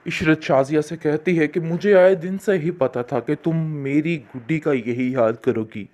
इशरत शाज़िया से कहती है कि मुझे आए दिन से ही पता था कि तुम मेरी गुड्डी का यही हाल करोगी।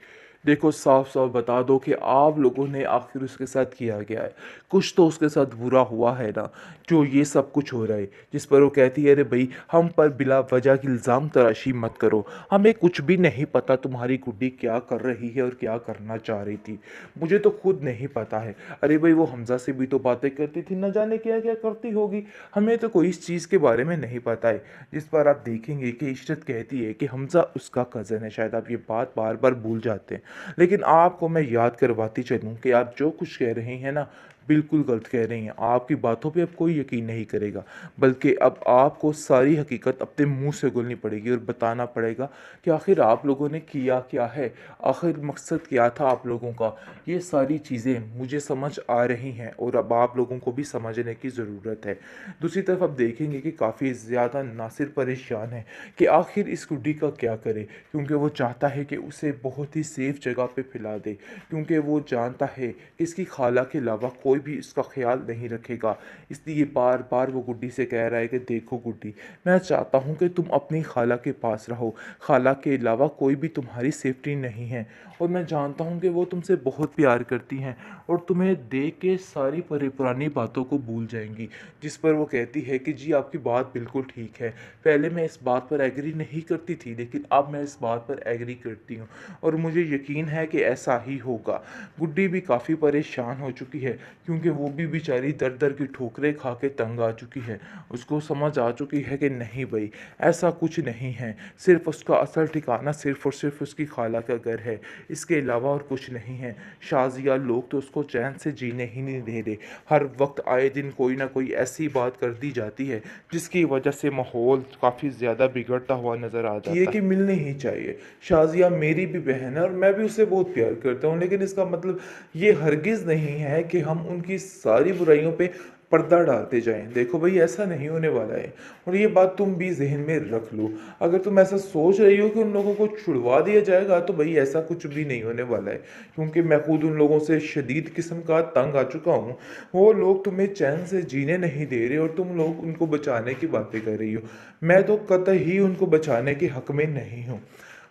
देखो साफ साफ बता दो कि आप लोगों ने आखिर उसके साथ किया क्या है। कुछ तो उसके साथ बुरा हुआ है ना, जो ये सब कुछ हो रहा है। जिस पर वो कहती है अरे भाई हम पर बिला वजह की इल्ज़ाम तराशी मत करो, हमें कुछ भी नहीं पता तुम्हारी गुड्डी क्या कर रही है और क्या करना चाह रही थी। मुझे तो खुद नहीं पता है। अरे भाई वो हमजा से भी तो बातें करती थी, न जाने क्या क्या करती होगी, हमें तो कोई इस चीज़ के बारे में नहीं पता है। जिस पर आप देखेंगे कि इशरत कहती है कि हमजा उसका कज़न है, शायद आप ये बात बार बार भूल जाते हैं। लेकिन आपको मैं याद करवाती चलूँ कि आप जो कुछ कह रहे हैं ना, बिल्कुल गलत कह रही हैं। आपकी बातों पे अब कोई यकीन नहीं करेगा, बल्कि अब आपको सारी हकीकत अपने मुंह से बोलनी पड़ेगी और बताना पड़ेगा कि आखिर आप लोगों ने किया क्या है, आखिर मकसद क्या था आप लोगों का। ये सारी चीज़ें मुझे समझ आ रही हैं और अब आप लोगों को भी समझने की ज़रूरत है। दूसरी तरफ आप देखेंगे कि काफ़ी ज़्यादा नासिर परेशान है कि आखिर इस गुड्डी का क्या करे, क्योंकि वो चाहता है कि उसे बहुत ही सेफ जगह पे फैला दे, क्योंकि वो जानता है कि इसकी खाला के अलावा कोई भी इसका ख्याल नहीं रखेगा। इसलिए बार बार वो गुड्डी से कह रहा है कि देखो गुड्डी, मैं चाहता हूँ कि तुम अपनी खाला के पास रहो, खाला के अलावा कोई भी तुम्हारी सेफ्टी नहीं है। और मैं जानता हूँ कि वो तुमसे बहुत प्यार करती हैं और तुम्हें देख के सारी पुरानी बातों को भूल जाएंगी। जिस पर वो कहती है कि जी आपकी बात बिल्कुल ठीक है, पहले मैं इस बात पर एग्री नहीं करती थी, लेकिन अब मैं इस बात पर एग्री करती हूँ और मुझे यकीन है कि ऐसा ही होगा। गुड्डी भी काफ़ी परेशान हो चुकी है, क्योंकि वो भी बेचारी दर दर की ठोकरें खा के तंग आ चुकी है। उसको समझ आ चुकी है कि नहीं भाई, ऐसा कुछ नहीं है, सिर्फ उसका असल ठिकाना सिर्फ और सिर्फ उसकी खाला का घर है, इसके अलावा और कुछ नहीं है। शाजिया लोग तो उसको चैन से जीने ही नहीं दे रहे, हर वक्त आए दिन कोई ना कोई ऐसी बात कर दी जाती है जिसकी वजह से माहौल काफ़ी ज़्यादा बिगड़ता हुआ नज़र आ जाता है। कि मिलनी ही चाहिए। शाजिया मेरी भी बहन है और मैं भी उसे बहुत प्यार करता हूँ, लेकिन इसका मतलब ये हरगिज़ नहीं है कि हम उनकी सारी बुराइयों पे पर्दा डालते जाएं। देखो भाई ऐसा नहीं होने वाला है, और ये बात तुम भी जहन में रख लो। अगर तुम ऐसा सोच रही हो कि उन लोगों को छुड़वा दिया जाएगा, तो भाई ऐसा कुछ भी नहीं होने वाला है, क्योंकि मैं खुद उन लोगों से शदीद किस्म का तंग आ चुका हूँ। वो लोग तुम्हें चैन से जीने नहीं दे रहे और तुम लोग उनको बचाने की बातें कर रही हो। मैं तो कतई उनको बचाने के हक में नहीं हूँ।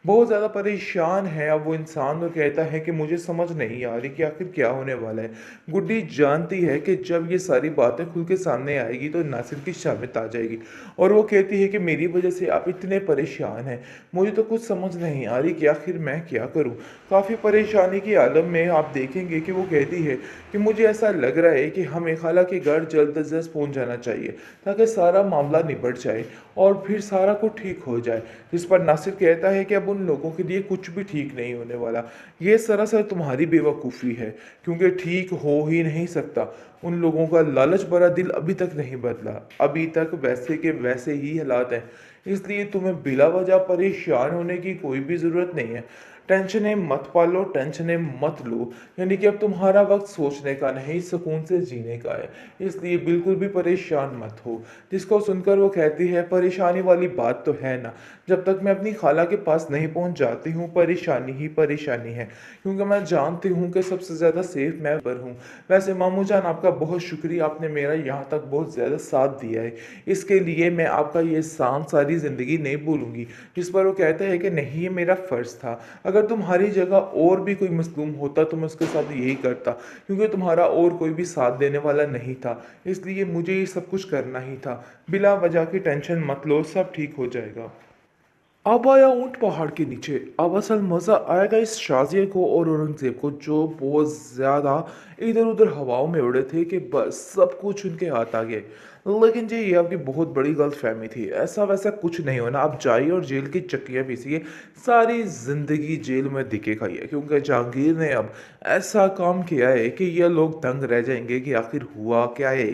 बहुत ज़्यादा परेशान है अब वो इंसान और कहता है कि मुझे समझ नहीं आ रही कि आखिर क्या होने वाला है। गुड्डी जानती है कि जब ये सारी बातें खुल के सामने आएगी तो नासिर की शामित आ जाएगी, और वो कहती है कि मेरी वजह से आप इतने परेशान हैं, मुझे तो कुछ समझ नहीं आ रही कि आखिर मैं क्या करूं। काफ़ी परेशानी के आलम में आप देखेंगे कि वो कहती है कि मुझे ऐसा लग रहा है कि हमें खाला के घर जल्द अज जल्द पहुँच जाना चाहिए, ताकि सारा मामला निबट जाए और फिर सारा कुछ ठीक हो जाए। जिस पर नासिर कहता है कि अब उन लोगों के लिए कुछ भी ठीक नहीं होने वाला। ये सरासर तुम्हारी बेवकूफ़ी है, क्योंकि ठीक हो ही नहीं सकता। उन लोगों का लालच भरा दिल अभी तक नहीं बदला, अभी तक वैसे के वैसे ही हालात हैं। इसलिए तुम्हें बिला वजह परेशान होने की कोई भी ज़रूरत नहीं है। टेंशनें मत पालो, टेंशनें मत लो, यानी कि अब तुम्हारा वक्त सोचने का नहीं, सुकून से जीने का है। इसलिए बिल्कुल भी परेशान मत हो। जिसको सुनकर वो कहती है परेशानी वाली बात तो है ना, जब तक मैं अपनी खाला के पास नहीं पहुंच जाती हूँ परेशानी ही परेशानी है, क्योंकि मैं जानती हूँ कि सबसे ज़्यादा सेफ मैं पर हूँ। वैसे मामू जान आपका बहुत शुक्रिया, आपने मेरा यहाँ तक बहुत ज़्यादा साथ दिया है, इसके लिए मैं आपका ये एहसान सारी ज़िंदगी नहीं भूलूंगी। जिस पर वो कहता है कि नहीं ये मेरा फ़र्ज़ था, अगर तुम्हारी जगह और भी कोई मज़लूम होता तो मैं उसके साथ यही करता, क्योंकि तुम्हारा और कोई भी साथ देने वाला नहीं था, इसलिए मुझे ये सब कुछ करना ही था। बिला वजह की टेंशन मत लो, सब ठीक हो जाएगा। अब आया ऊंट पहाड़ के नीचे। अब असल मज़ा आएगा इस शाजिया को और औरंगज़ेब को, जो बहुत ज़्यादा इधर उधर हवाओं में उड़े थे कि बस सब कुछ उनके हाथ आ गए। लेकिन जी ये आपकी बहुत बड़ी गलतफहमी थी, ऐसा वैसा कुछ नहीं होना। आप जाइए और जेल की चक्कियाँ पीसिए, सारी ज़िंदगी जेल में दिखे खाइए, क्योंकि जहांगीर ने अब ऐसा काम किया है कि ये लोग दंग रह जाएंगे कि आखिर हुआ क्या है।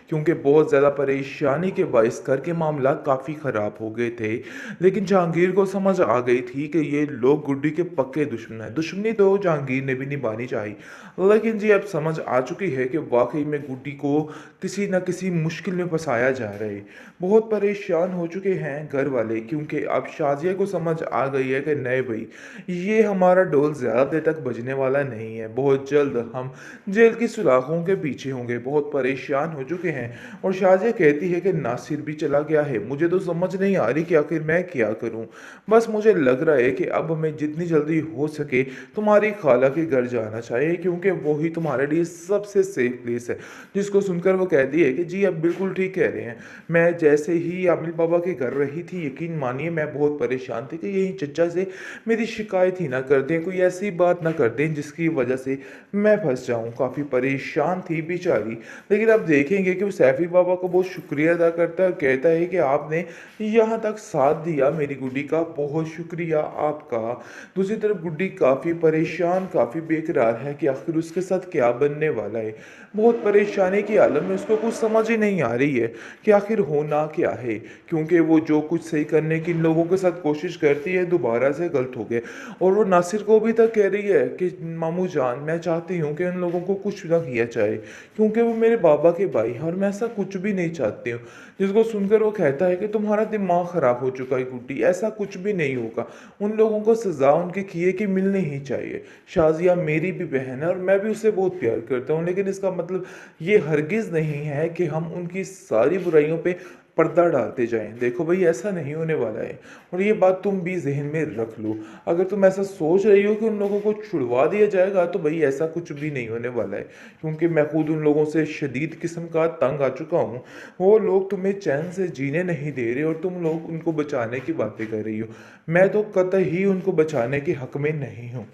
क्योंकि बहुत ज़्यादा परेशानी के बाइस घर के मामला काफ़ी ख़राब हो गए थे, लेकिन जहांगीर को समझ आ गई थी कि ये लोग गुड्डी के पक्के दुश्मन हैं। दुश्मनी तो जहांगीर ने भी निभानी चाहिए, लेकिन जी अब समझ आ चुकी है कि वाकई में गुड्डी को किसी न किसी मुश्किल में फंसाया जा रहा है। बहुत परेशान हो चुके हैं घर वाले, क्योंकि अब शाज़िया को समझ आ गई है कि नहीं भई, ये हमारा ढोल ज़्यादा देर तक बजने वाला नहीं है। बहुत जल्द हम जेल की सुलाखों के पीछे होंगे। बहुत परेशान हो चुके हैं और शाज़िया कहती है कि नासिर भी चला गया है। मुझे तो समझ नहीं आ रही कि आखिर मैं क्या करूँ? बस मुझे लग रहा है कि अब हमें जितनी जल्दी हो सके तुम्हारी खाला के घर जाना चाहिए, क्योंकि वो ही तुम्हारे लिए सबसे सेफ प्लेस है। जिसको सुनकर वो कहती है कि जी आप बिल्कुल ठीक कह रहे हैं। मैं जैसे ही आमिर बाबा के घर रही थी, यकीन मानिए मैं बहुत परेशान थी कि यही चचा से मेरी शिकायत ही ना कर दें, कोई ऐसी बात ना कर दें जिसकी वजह से मैं फंस जाऊं। काफ़ी परेशान थी बेचारी। लेकिन अब देखेंगे कि वो सैफी बाबा को बहुत शुक्रिया अदा करता है और कहता है कि आपने यहाँ तक साथ दिया मेरी गुड्डी का, बहुत शुक्रिया आपका। दूसरी तरफ गुड्डी काफ़ी परेशान, काफ़ी बेकरार है कि आखिर उसके साथ क्या बनने वाला है। बहुत परेशानी की हालत में उसको कुछ समझ ही नहीं आ रही है कि आखिर होना क्या है, क्योंकि वो जो कुछ सही करने की इन लोगों के साथ कोशिश करती है दोबारा से गलत हो गए। और वो नासिर को भी तक कह रही है कि मामू जान, मैं चाहती हूँ कि उन लोगों को कुछ ना किया जाए, क्योंकि वो मेरे बाबा के भाई हैं और मैं ऐसा कुछ भी नहीं चाहती हूँ। जिसको सुनकर वो कहता है कि तुम्हारा दिमाग खराब हो चुका है गुड्डी, ऐसा कुछ भी नहीं होगा। उन लोगों को सजा उनके किए की मिलनी ही चाहिए। शाज़िया मेरी भी बहन है और मैं भी उसे बहुत प्यार करता हूँ, लेकिन इसका मतलब ये हरगिज़ नहीं है कि हम उनकी सारी बुराइयों पे पर्दा डालते जाएं। देखो भाई, ऐसा नहीं होने वाला है और ये बात तुम भी जहन में रख लो। अगर तुम ऐसा सोच रही हो कि उन लोगों को छुड़वा दिया जाएगा, तो भाई ऐसा कुछ भी नहीं होने वाला है, क्योंकि मैं खुद उन लोगों से शदीद किस्म का तंग आ चुका हूँ। वो लोग तुम्हें चैन से जीने नहीं दे रहे और तुम लोग उनको बचाने की बातें कर रही हो। मैं तो कतई उनको बचाने के हक में नहीं हूँ।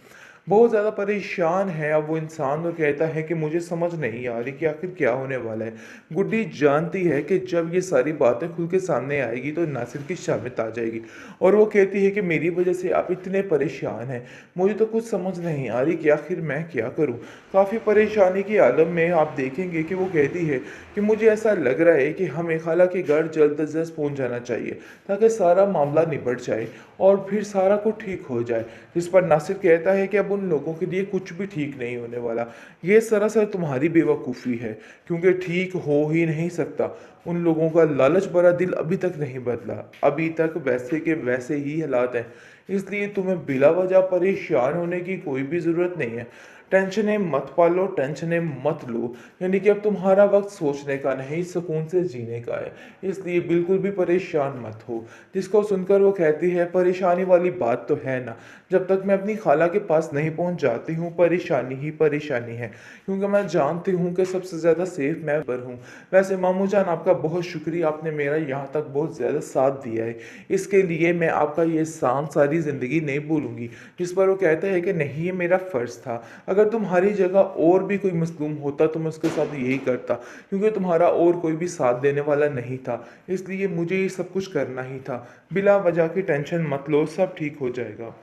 बहुत ज़्यादा परेशान है अब वो इंसान और कहता है कि मुझे समझ नहीं आ रही कि आखिर क्या होने वाला है। गुड्डी जानती है कि जब ये सारी बातें खुल के सामने आएगी तो नासिर की शामित आ जाएगी और वो कहती है कि मेरी वजह से आप इतने परेशान हैं, मुझे तो कुछ समझ नहीं आ रही कि आखिर मैं क्या करूं। काफ़ी परेशानी की आलम में आप देखेंगे कि वो कहती है कि मुझे ऐसा लग रहा है कि हमें खाला के घर जल्द अज जल्द पहुँच जाना चाहिए, ताकि सारा मामला निबट जाए और फिर सारा कुछ ठीक हो जाए। जिस पर नासिर कहता है कि अब उन लोगों के लिए कुछ भी ठीक नहीं होने वाला। ये सरासर तुम्हारी बेवकूफ़ी है, क्योंकि ठीक हो ही नहीं सकता। उन लोगों का लालच भरा दिल अभी तक नहीं बदला, अभी तक वैसे के वैसे ही हालात हैं। इसलिए तुम्हें बिला वजह परेशान होने की कोई भी ज़रूरत नहीं है। टेंशनें मत पालो, टेंशनें मत लो, यानी कि अब तुम्हारा वक्त सोचने का नहीं, सुकून से जीने का है। इसलिए बिल्कुल भी परेशान मत हो। जिसको सुनकर वो कहती है, परेशानी वाली बात तो है ना, जब तक मैं अपनी खाला के पास नहीं पहुंच जाती हूँ परेशानी ही परेशानी है, क्योंकि मैं जानती हूँ कि सबसे ज़्यादा सेफ मैं पर हूँ। वैसे मामू जान, आपका बहुत शुक्रिया, आपने मेरा यहाँ तक बहुत ज़्यादा साथ दिया है। इसके लिए मैं आपका ये एहसान सारी ज़िंदगी नहीं भूलूंगी। जिस पर वो कहता है कि नहीं, ये मेरा फ़र्ज़ था। अगर तुम्हारी जगह और भी कोई मज़लूम होता तो मैं उसके साथ यही करता, क्योंकि तुम्हारा और कोई भी साथ देने वाला नहीं था। इसलिए मुझे ये सब कुछ करना ही था। बिला वजह की टेंशन मत लो, सब ठीक हो जाएगा।